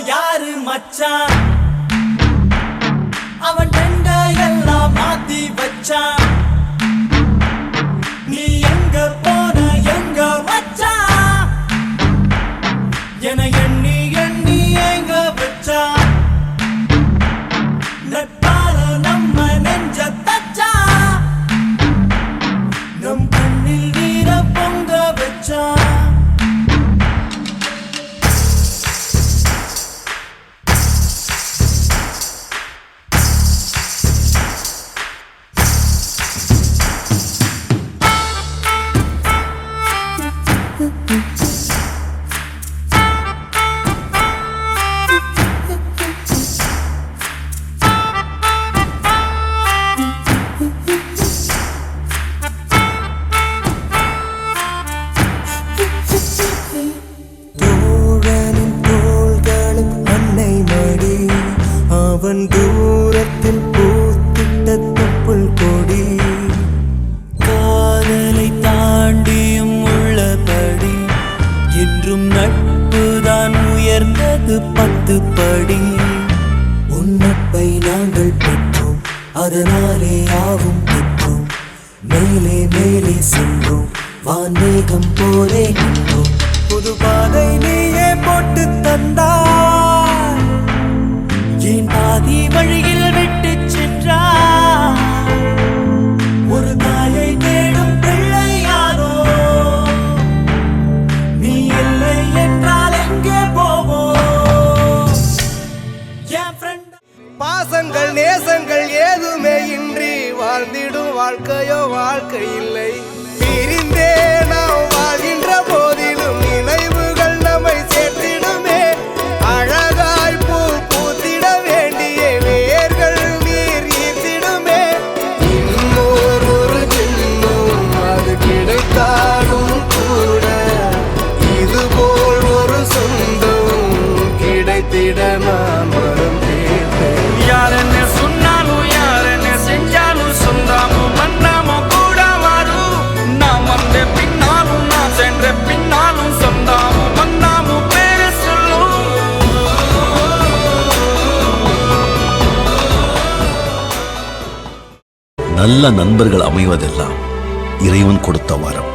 யாரு மச்சான் அவன் டெண்ட எல்லாம் மாத்தி வச்சான் நீ எங்க போன எங்க மச்சான் என எண்ணி எண்ணி எங்க வச்சான் நட்பால நம்ம நெஞ்ச தச்சா நம் கண்ணில் நீர பொங்க வச்சான் அவன் தூரத்தில் பூத்திட்ட தொப்புள் கொடி காதலை தாண்டியும் உள்ளபடி என்றும் நட்புதான் உயர்ந்தது 10 படி உன்னப்பை நாங்கள் பெற்றோம் அதனாலே யாவும் பெற்றோம் மேலே மேலே சென்றோம் வான்மேகம் போலே நின்றோம் புது பாதை நீயே போட்டு தந்தாய் என் பாதி வழியில் விட்டு சென்றாய் ஒரு தாயை தேடும் பிள்ளையாரோ நீ இல்லை என்றால் எங்கே போவோம் என் ஃப்ரெண்ட் பாசங்கள் நேசங்கள் ஏதுமே இன்றி வாழ்ந்திடும் வாழ்க்கையோ வாழ்க்கை இல்லை பிரிந்தே நாம் வாழ்கின்ற போதிலும் நினைவுகள் நம்மை சேர்த்திடுமே அழகாய் பூ பூத்திட வேண்டிய வேர்கள் நீர் ஈர்த்திடுமே இன்னொரு ஜென்மம் அது கிடைத்தாலும் கூட இதுபோல் ஒரு சொந்தம் கிடைத்திட நான் வரும் யாரன்னு சொன்னாலும் யாரன்னு செஞ்சாலும் சொந்தாமும் வந்தாமும் கூட வரும் நான் வந்த பின்னாலும் நான் சென்ற பின்னாலும் சொந்தாமும் வந்தாமும் பேரு சொல்லும் நல்ல நண்பர்கள் அமைவதெல்லாம் இறைவன் கொடுத்த வரம்.